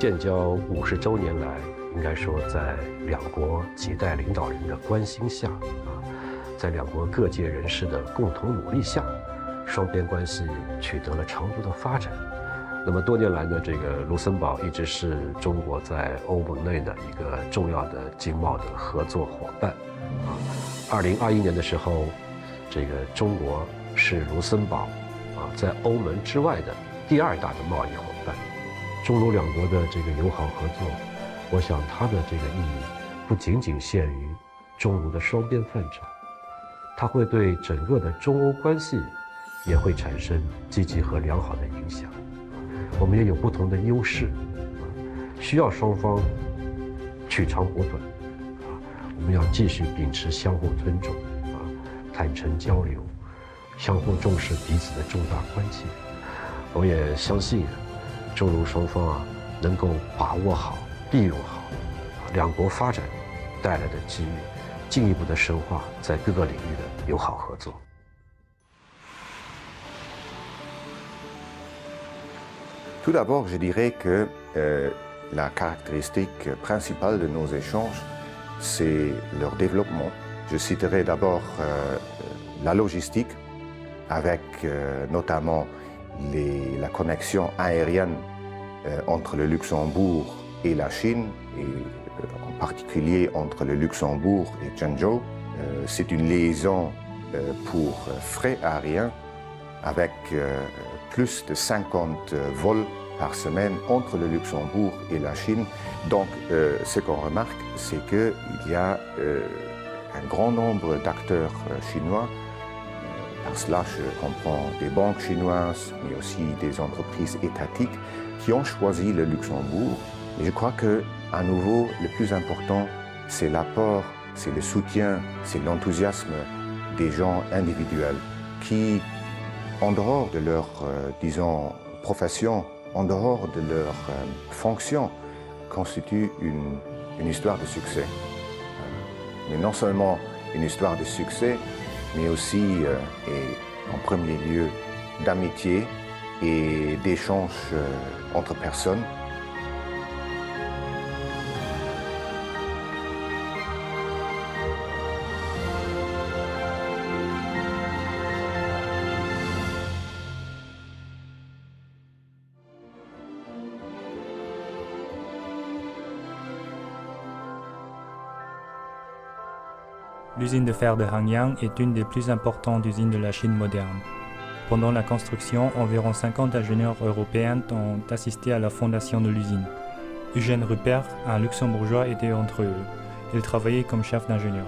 建交50周年来，应该说在两国几代领导人的关心下，在两国各界人士的共同努力下，双边关系取得了长足的发展。那么多年来呢，这个卢森堡一直是中国在欧盟内的一个重要的经贸的合作伙伴。2021年的时候，这个中国是卢森堡在欧盟之外的第2大的贸易伙伴。中卢两国的这个友好合作，我想它的这个意义不仅仅限于中卢的双边范畴，它会对整个的中欧关系也会产生积极和良好的影响。我们也有不同的优势，需要双方取长补短，我们要继续秉持相互尊重，坦诚交流，相互重视彼此的重大关切。我也相信，中卢双方能够把握好、利用好两国发展带来的机遇，进一步的深化在各个领域的友好合作。Tout d'abord, je dirais que la caractéristique principale de nos échanges, c'est leur développement. Je citerai d'abord la logistique, avec notamment la connexion aérienne entre le Luxembourg et la Chine, et en particulier entre le Luxembourg et Zhengzhou. C'est une liaison pour frais aériens avec plus de 50 vols par semaine entre le Luxembourg et la Chine. Donc, ce qu'on remarque, c'est qu'il y a un grand nombre d'acteurs chinois. Par cela, je comprends des banques chinoises, mais aussi des entreprises étatiques qui ont choisi le Luxembourg. Et je crois que, à nouveau, le plus important, c'est l'apport, c'est le soutien, c'est l'enthousiasme des gens individuels qui, en dehors de leur, disons, profession, en dehors de leur fonction, constituent une histoire de succès. Mais non seulement une histoire de succès, mais aussi, et en premier lieu, d'amitié et d'échange entre personnes. L'usine de fer de Hangyang est une des plus importantes usines de la Chine moderne. Pendant la construction, environ 50 ingénieurs européens ont assisté à la fondation de l'usine. Eugène Rupert, un luxembourgeois, était entre eux. Il travaillait comme chef d'ingénieur.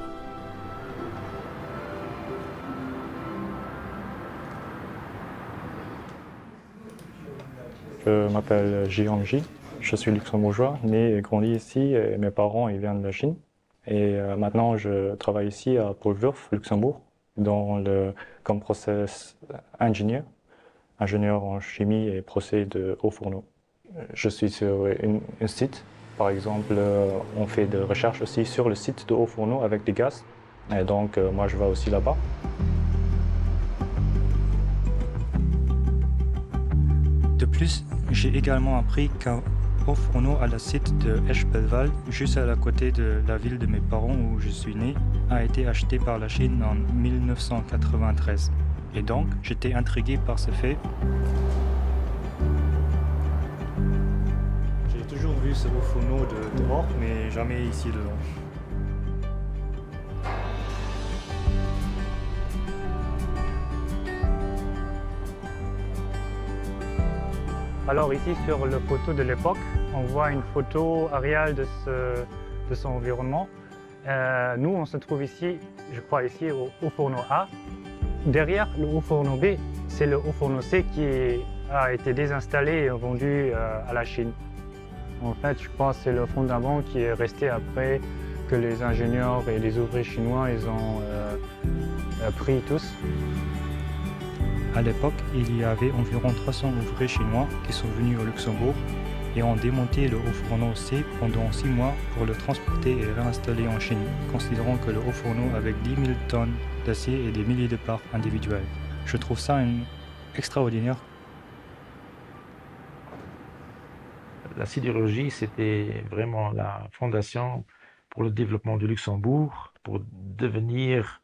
Je m'appelle Jiang Ji, je suis luxembourgeois, né et grandi ici, et mes parents ils viennent de la Chine. Et maintenant, je travaille ici à Pole-Wurf, Luxembourg, comme process ingénieur en chimie et procès de haut fourneau. Je suis sur un site, par exemple, on fait des recherches aussi sur le site de haut fourneau avec des gaz. Et donc, moi, je vais aussi là-bas. De plus, j'ai également appris qu'un haut fourneau à la site de Eschbelwald, juste à la côté de la ville de mes parents où je suis né, a été acheté par la Chine en 1993. Et donc, j'étais intrigué par ce fait. J'ai toujours vu ce haut fourneau de dehors, mais jamais ici dedans. Alors ici sur la photo de l'époque, on voit une photo aérienne de son environnement. Nous on se trouve ici, je crois ici au haut fourneau A. Derrière le haut fourneau B, c'est le haut fourneau C qui a été désinstallé et vendu à la Chine. En fait, je pense que c'est le fondament qui est resté après que les ingénieurs et les ouvriers chinois ils ont pris tous. À l'époque, il y avait environ 300 ouvriers chinois qui sont venus au Luxembourg et ont démonté le haut fourneau C pendant 6 mois pour le transporter et réinstaller en Chine, considérant que le haut fourneau avec 10 000 tonnes d'acier et des milliers de parts individuelles. Je trouve ça extraordinaire. la sidérurgie, c'était vraiment la fondation pour le développement du Luxembourg, pour devenir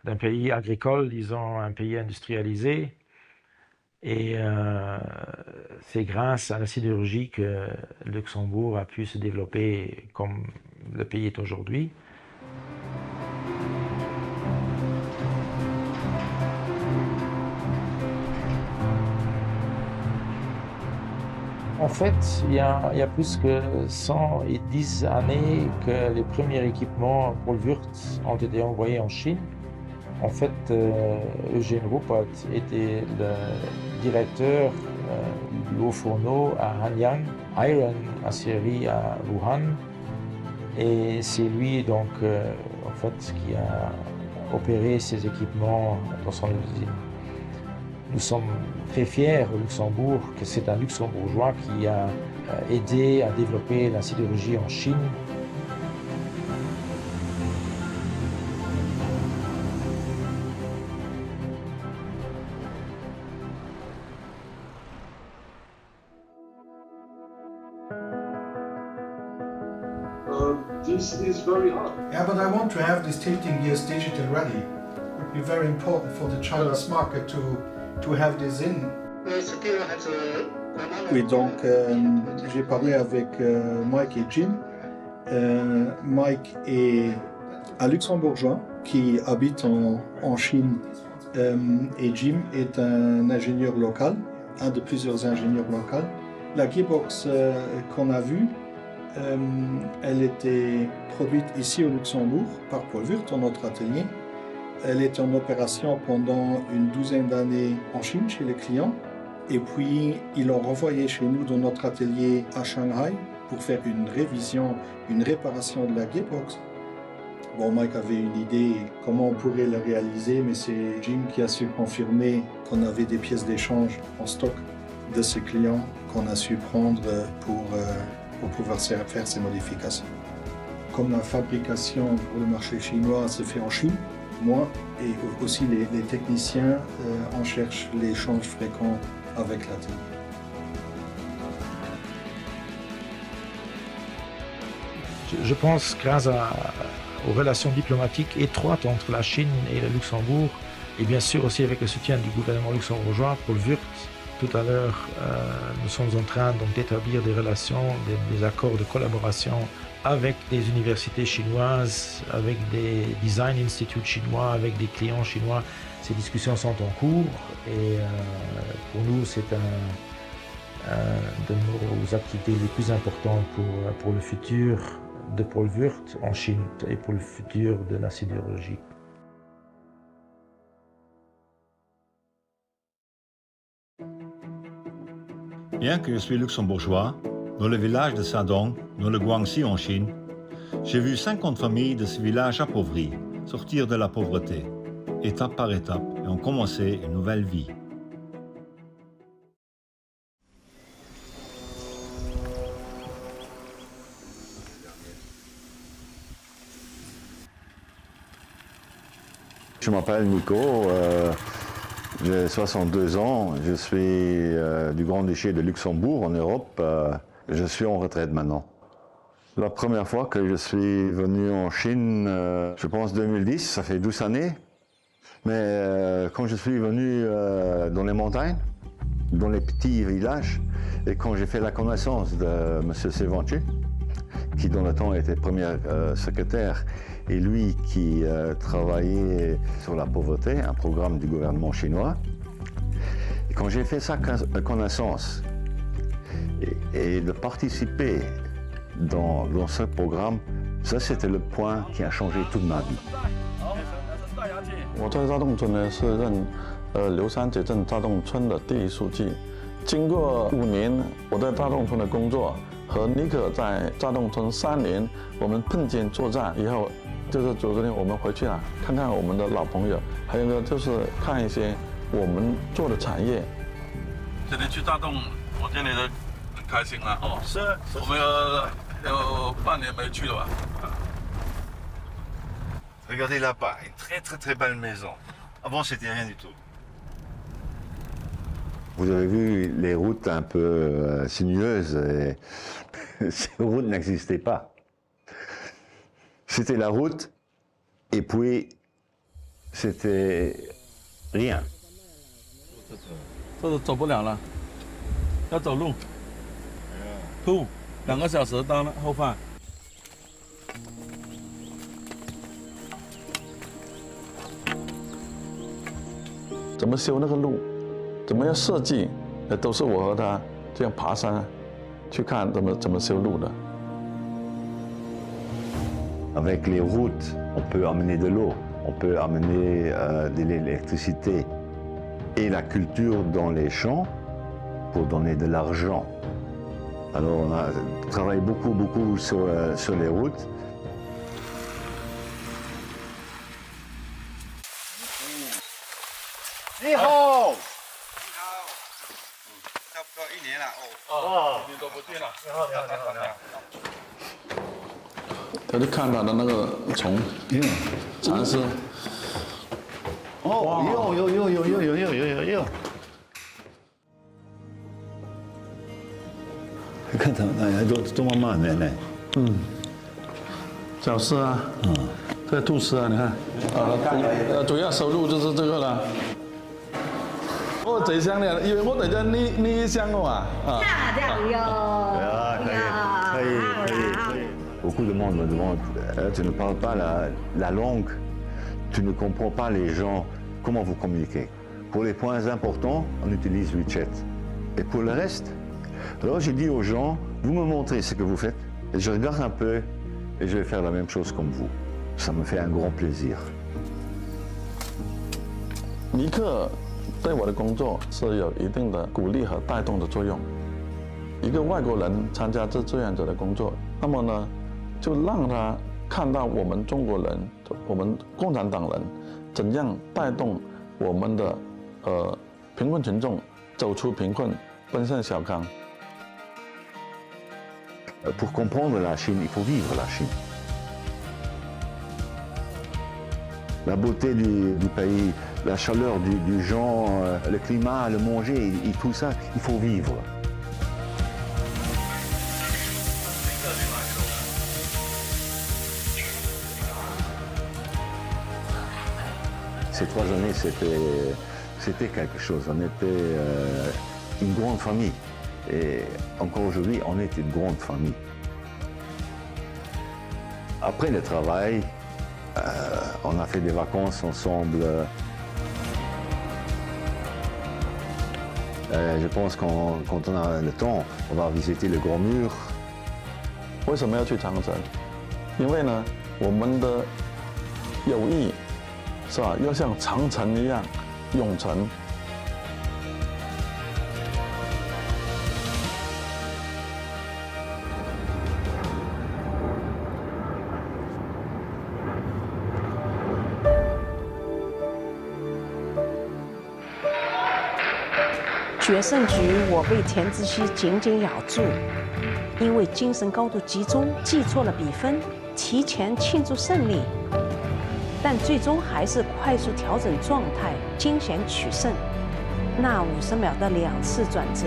d'un pays agricole, disons, un pays industrialisé. Et c'est grâce à la sidérurgie que le Luxembourg a pu se développer comme le pays est aujourd'hui. En fait, il y a plus que 110 années que les premiers équipements pour le Wurth ont été envoyés en Chine. En fait, Eugène Ruppert était le directeur du haut fourneau à Hanyang, Iron Aciérie à Wuhan. Et c'est lui donc, en fait, qui a opéré ces équipements dans son usine. Nous sommes très fiers au Luxembourg que c'est un Luxembourgeois qui a aidé à développer la sidérurgie en Chine. This is very hard. Yeah, but I want to have this 15 years digital ready. It would be very important for the Chinese market to have this in. Oui, donc j'ai parlé avec Mike et Jim. Mike est un luxembourgeois qui habite en Chine et Jim est un ingénieur local, un de plusieurs ingénieurs locaux. La gearbox qu'on a vue, elle était produite ici au Luxembourg par Paul Wurth, dans notre atelier. Elle était en opération pendant une douzaine d'années en Chine chez les clients. Et puis, ils l'ont renvoyée chez nous dans notre atelier à Shanghai pour faire une révision, une réparation de la gearbox. Bon, Mike avait une idée comment on pourrait la réaliser, mais c'est Jim qui a su confirmer qu'on avait des pièces d'échange en stock de ces clients qu'on a su prendre pour pouvoir faire ces modifications. Comme la fabrication pour le marché chinois se fait en Chine, moi et aussi les techniciens, on cherche l'échange fréquent avec l'atelier. Je pense grâce aux relations diplomatiques étroites entre la Chine et le Luxembourg, et bien sûr aussi avec le soutien du gouvernement luxembourgeois pour le Wurth. Tout à l'heure, nous sommes en train d'établir des relations, des accords de collaboration avec des universités chinoises, avec des design institutes chinois, avec des clients chinois. Ces discussions sont en cours et pour nous, c'est de nos activités les plus importantes pour le futur de Paul Wurth en Chine et pour le futur de la sidérurgie. Bien que je suis luxembourgeois, dans le village de Sadong, dans le Guangxi en Chine, j'ai vu 50 familles de ce village appauvri sortir de la pauvreté, étape par étape, et ont commencé une nouvelle vie. Je m'appelle Nico, j'ai 62 ans, je suis du Grand-Duché de Luxembourg en Europe, je suis en retraite maintenant. La première fois que je suis venu en Chine, je pense 2010, ça fait 12 années, mais quand je suis venu dans les montagnes, dans les petits villages, et quand j'ai fait la connaissance de M. Séventu, qui dans le temps était premier secrétaire, et lui qui travaillait sur la pauvreté, un programme du gouvernement chinois. Et quand j'ai fait sa connaissance et de participer dans ce programme, ça c'était le point qui a changé toute ma vie. 我在大洞村呢是任刘山节镇大洞村的第一书记。经过5年我在大洞村的工作，和尼克在大洞村3年，我们并肩作战以后。 就是昨天我们回去了，看看我们的老朋友，还有一个就是看一些我们做的产业。今天去大洞，我见你的很开心了哦。是，我们有半年没去了吧Regardez là-bas, une très belle maison. Avant c'était rien du tout. Vous avez vu les routes un peu sinueuses, et ces routes n'existaient pas. C'était la route, et puis c'était rien. 这走不了了，要走路。吐，2个小时到后饭。怎么修那个路，怎么样设计，都是我和他这样爬山，去看怎么修路的。Avec les routes, on peut amener de l'eau, on peut amener de l'électricité et la culture dans les champs pour donner de l'argent. Alors on a travaillé beaucoup sur les routes. 你好。差不多1年了你都不见了。你好。他就看他的那个虫，蚕丝。哦，有。看他那都慢慢的呢。小丝啊，这个菟丝啊，你看，主要收入就是这个了。这箱呢，因为我等下呢一箱啊。可以。Beaucoup de monde me demande, tu ne parles pas la langue, tu ne comprends pas les gens, comment vous communiquez? Pour les points importants, on utilise WeChat. Et pour le reste, alors j'ai dit aux gens, vous me montrez ce que vous faites, et je regarde un peu, et je vais faire la même chose comme vous. Ça me fait un grand plaisir. 尼克对我的工作是有一定的鼓励和带动的作用。一个外国人参加这样子的工作，那么呢，就让他看到我们中国人，我们共产党人怎样带动我们的贫困群众走出贫困，奔向小康。Pour comprendre la Chine, il faut vivre la Chine. La beauté du pays, la chaleur du gens, le climat, le manger, et tout ça, il faut vivre. Ces 3 années, c'était quelque chose. On était une grande famille. Et encore aujourd'hui, on est une grande famille. Après le travail, on a fait des vacances ensemble. Je pense quand on a le temps, on va visiter le Grand Mur. 为什么要去长城？因为呢，我们的友谊是吧，要像长城一样永存。决胜局，我被田志希紧紧咬住，因为精神高度集中，记错了比分，提前庆祝胜利，但最终还是快速调整状态，惊险取胜。那50秒的2次转折，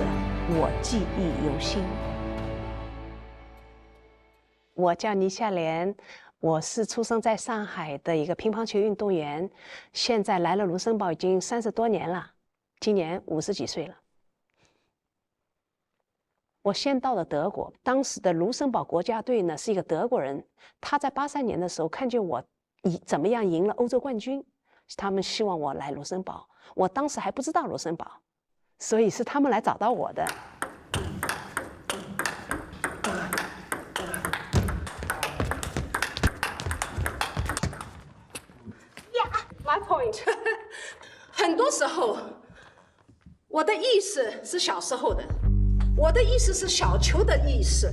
我记忆犹新。我叫倪夏莲，我是出生在上海的一个乒乓球运动员，现在来了卢森堡已经30多年了，今年50几岁了。我先到了德国，当时的卢森堡国家队呢是一个德国人，他在83年的时候看见我怎么样赢了欧洲冠军，他们希望我来卢森堡，我当时还不知道卢森堡，所以是他们来找到我的。My point 很多时候我的意识是小时候的，我的意识是小球的意识，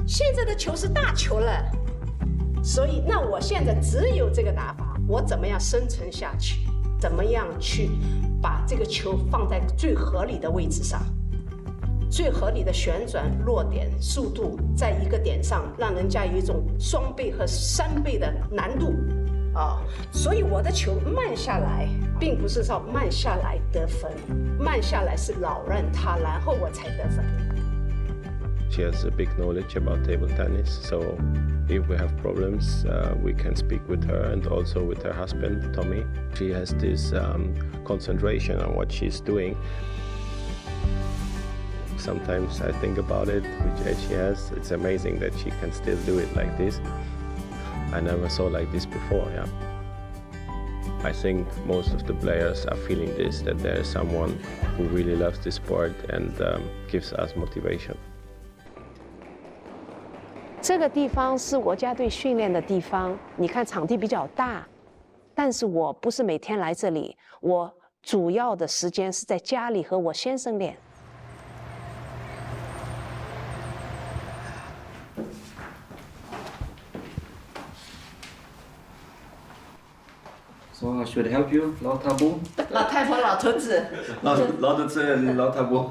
现在的球是大球了，所以那我现在只有这个打法，我怎么样生存下去，怎么样去把这个球放在最合理的位置上，最合理的旋转落点速度，在一个点上让人家有一种2倍和3倍的难度所以我的球慢下来并不是说慢下来得分，慢下来是老人他，然后我才得分。She has a big knowledge about table tennis, so if we have problems, we can speak with her and also with her husband, Tommy. She has this concentration on what she's doing. Sometimes I think about it, which age she has. It's amazing that she can still do it like this. I never saw like this before, yeah. I think most of the players are feeling this, that there is someone who really loves this sport and gives us motivation. 这个地方是国家队训练的地方，你看场地比较大，但是我不是每天来这里，我主要的时间是在家里和我先生练。So I should help you, 老太婆。老太婆、老头子。老头子，老太婆。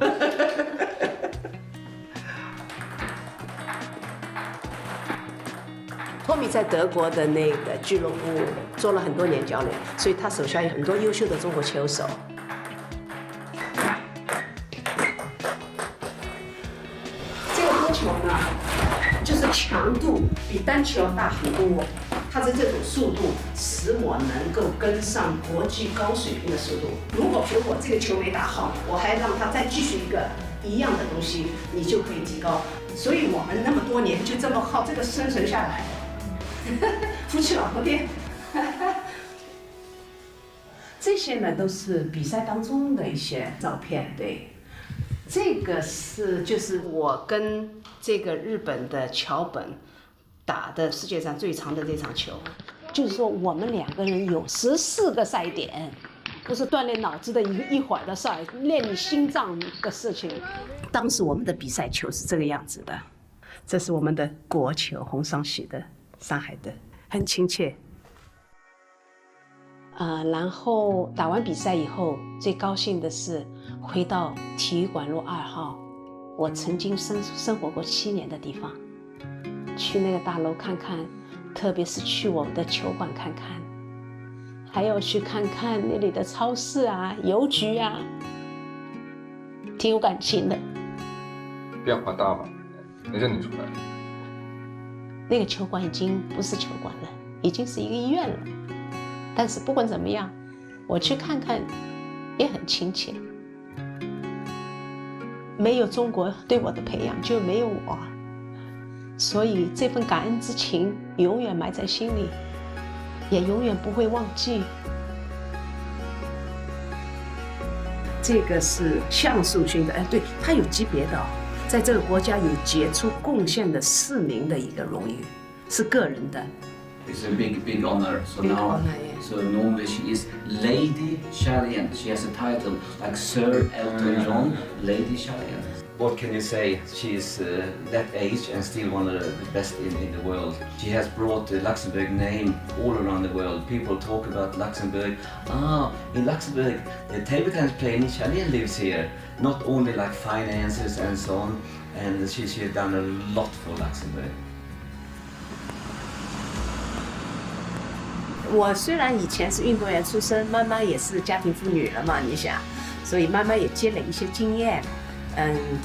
托米在德国的那个俱乐部做了很多年教练，所以他手下有很多优秀的中国球手。这个波球呢，就是强度比单球要大很多。它的这种速度使我能够跟上国际高水平的速度。如果说我这个球没打好，我还让它再继续一个一样的东西，你就可以提高。所以我们那么多年就这么靠这个生存下来。夫妻老婆店，这些呢都是比赛当中的一些照片。对，这个就是我跟这个日本的桥本打的世界上最长的这场球。就是说我们2个人有14个赛点，不是锻炼脑子的一会儿的事儿，练你心脏的事情。当时我们的比赛球是这个样子的，这是我们的国球，红双喜的。上海的很亲切，然后打完比赛以后，最高兴的是回到体育馆路2号，我曾经生活过7年的地方，去那个大楼看看，特别是去我们的球馆看看，还要去看看那里的超市啊、邮局啊，挺有感情的。变化大吗？能认得出来？那个球馆已经不是球馆了，已经是一个医院了。但是不管怎么样，我去看看也很亲切。没有中国对我的培养，就没有我，所以这份感恩之情永远埋在心里，也永远不会忘记。这个是橡树军的，对，它有级别的哦。在这个国家有杰出贡献的4名的一个荣誉，是个人的。It's a big honor. So big now, honor, yeah. so normally she is Lady Chalian. She has a title like Sir Elton John, Lady Chalian. What can you say? She is that age and still one of the best in the world. She has brought the Luxembourg name all around the world. People talk about Luxembourg. In Luxembourg, the table tennis player Chalian lives here. Not only like finances and so on, and she has done a lot for Luxembourg. 我虽然以前是运动员出身，妈妈也是家庭妇女了嘛，你想，所以妈妈也积累一些经验。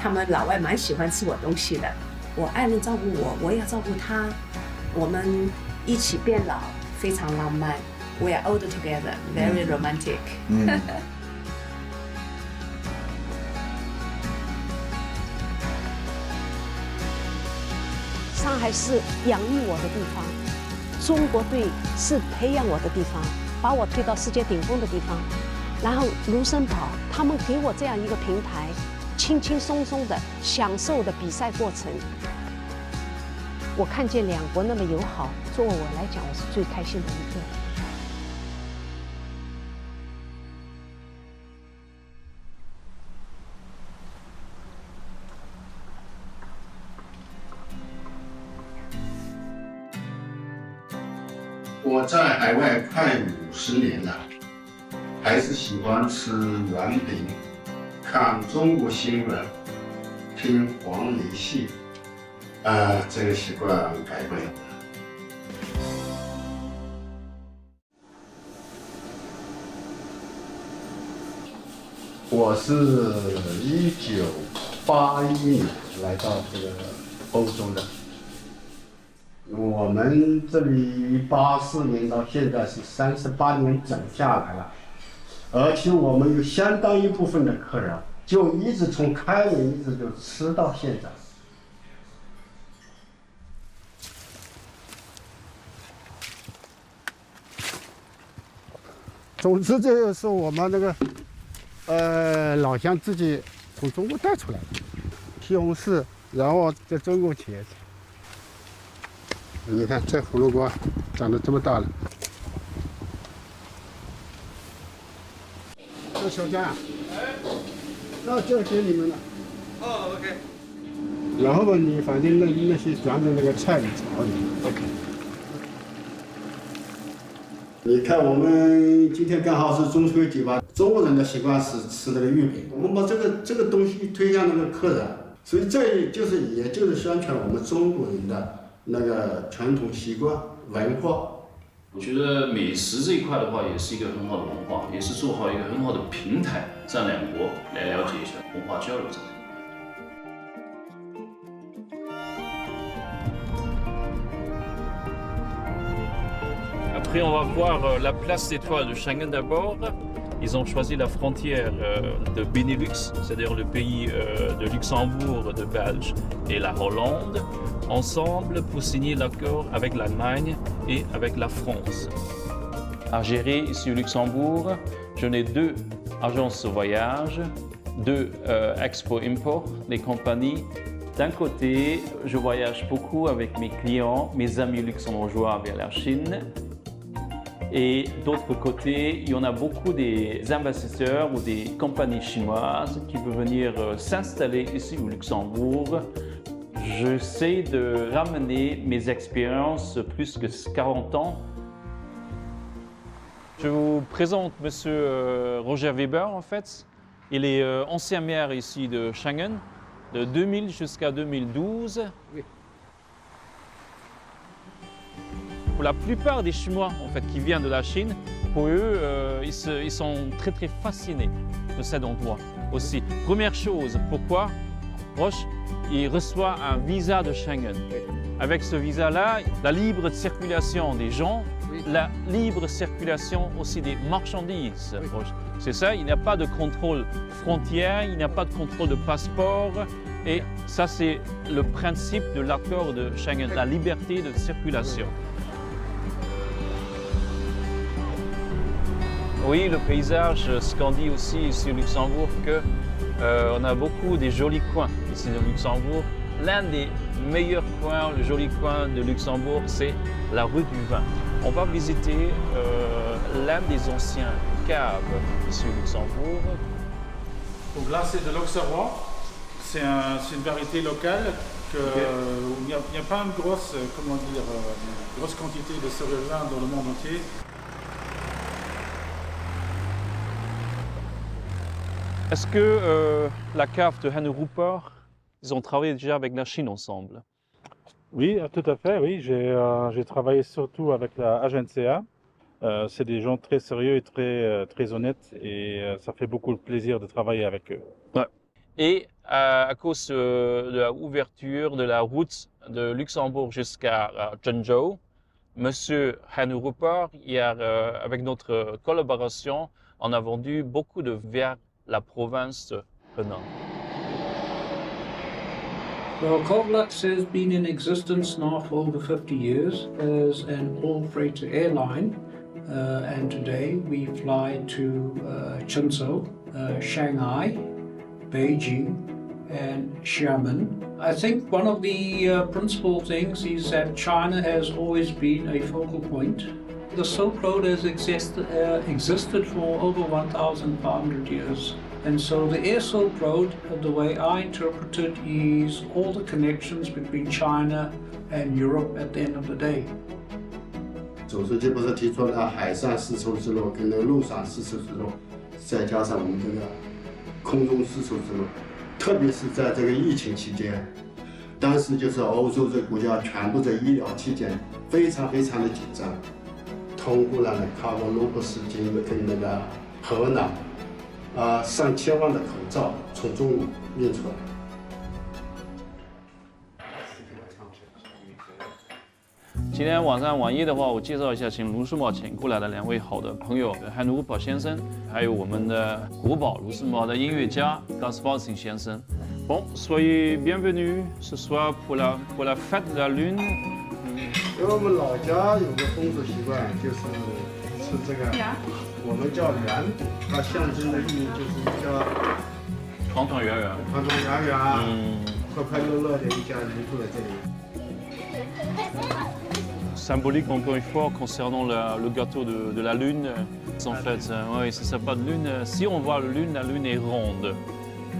他们老外蛮喜欢吃我东西的。我爱人照顾我，我也要照顾他，我们一起变老，非常浪漫。We are older together, very romantic. 上海是养育我的地方，中国队是培养我的地方，把我推到世界顶峰的地方。然后卢森堡他们给我这样一个平台，轻轻松松的享受的比赛过程。我看见2国那么友好，作为我来讲，我是最开心的一个。我在海外快50年了，还是喜欢吃软饼，看中国新闻，听黄梅戏，这个习惯改不了。我是1981年来到这个欧洲的。我们这里84年到现在是38年整下来了，而且我们有相当一部分的客人就一直从开园一直就吃到现在。总之，这就是我们那个老乡自己从中国带出来的西红柿，然后在中国茄子。你看这胡萝卜长得这么大了。这小江啊，那就给你们了。哦 ，OK。然后吧，你反正那些装在那个菜里炒里。OK。你看，我们今天刚好是中秋节吧，中国人的习惯是吃那个玉饼，我们把这个东西推向那个客人，所以这也就是宣传我们中国人的那个传统习惯文化。我觉得美食这一块的话，也是一个很好的文化，也是做好一个很好的平台，让两国来了解一下文化交流这块。Après, on va voir la place étoile de Schengen d'abord. Ils ont choisi la frontière de Benelux, c'est-à-dire le pays de Luxembourg, de Belge et la Hollande, ensemble pour signer l'accord avec l'Allemagne et avec la France. À gérer ici au Luxembourg, j'en ai 2 agences de voyage, 2 export-import, des compagnies. D'un côté, je voyage beaucoup avec mes clients, mes amis luxembourgeois vers la Chine. Et d'autre côté, il y en a beaucoup des investisseurs ou des compagnies chinoises qui veulent venir s'installer ici au Luxembourg. J'essaie de ramener mes expériences plus que 40 ans. Je vous présente Monsieur Roger Weber en fait. Il est ancien maire ici de Schengen, de 2000 jusqu'à 2012. Oui. Pour la plupart des Chinois en fait, qui viennent de la Chine, pour eux, ils sont très très fascinés de cet endroit aussi. Première chose, pourquoi Roche, il reçoit un visa de Schengen. Avec ce visa-là, la libre circulation des gens, la libre circulation aussi des marchandises. C'est ça, il n'y a pas de contrôle frontière, il n'y a pas de contrôle de passeport. Et ça, c'est le principe de l'accord de Schengen, la liberté de circulation. Oui, le paysage, ce qu'on dit aussi ici au Luxembourg, qu'on a beaucoup de jolis coins ici au Luxembourg. L'un des meilleurs coins, le joli coin de Luxembourg, c'est la rue du Vin. On va visiter l'un des anciens caves ici au Luxembourg. Donc là, c'est de l'Auxerrois. C'est une variété locale. Il n'y a pas une grosse, grosse quantité de ce vin dans le monde entier. Est-ce que la cave de Hanne Rupert, ils ont travaillé déjà avec la Chine ensemble? Oui, tout à fait, oui. J'ai travaillé surtout avec la HNCA. C'est des gens très sérieux et très honnêtes et ça fait beaucoup de plaisir de travailler avec eux. Ouais. Et à cause de la ouverture de la route de Luxembourg jusqu'à Zhengzhou, Monsieur Hanne Rupert, avec notre collaboration, on a vendu beaucoup de vers la province de Henan. Well, Coglux has been in existence now for over 50 years as an all-freighter airline, and today we fly to Chenzhou, Shanghai, Beijing, and Xiamen. I think one of the principal things is that China has always been a focal point. The Silk Road has existed for over 1,500 years. And so the Air Silk Road, the way I interpret it, is all the connections between China and Europe at the end of the day. 主席不是提出了海上丝绸之路跟陆上丝绸之路，再加上我们这个空中丝绸之路，特别是在这个疫情期间，当时就是欧洲这国家全部在医疗期间非常的紧张。通过了喀罗罗布斯经跟那个河南，上千万的口罩从中国运出来。今天晚上晚宴的话，我介绍一下请卢森堡请过来的2位好的朋友，汉努堡先生，还有我们的国宝卢森堡的音乐家 Gasparsin 先生。Bon, soyez bienvenus ce soir pour la fête de la lune. 因为我们老家有个风俗习惯，就是吃这个，我们叫圆饼，它象征的意义就是一个团团圆圆，快快乐乐的一家人住在这里。Symbolique encore une fois concernant le gâteau de la lune. En fait, oui, c'est ça, pas de lune. Si on voit la lune est ronde.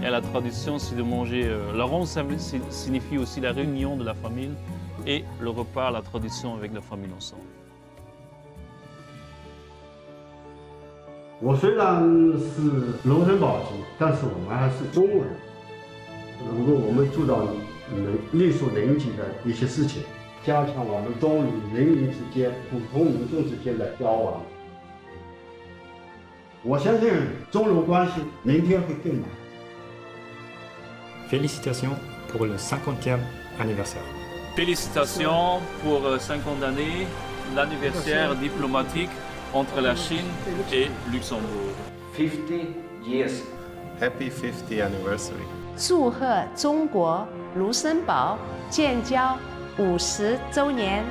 Et la tradition, c'est de manger. La ronde, ça signifie aussi la réunion de la famille et le repas, la tradition avec la famille ensemble. 我虽然是卢森堡籍，但是我们还是中国人。如果我们做到力所能及的一些事情，加强我们中日人民之间、普通民众之间的交往，我相信中卢关系明天会更好。Félicitations pour le 50e anniversaire. Félicitations pour 50 années, l'anniversaire diplomatique entre la Chine et Luxembourg. 50 years. Happy 50th anniversary. 祝贺中国卢森堡建交50周年。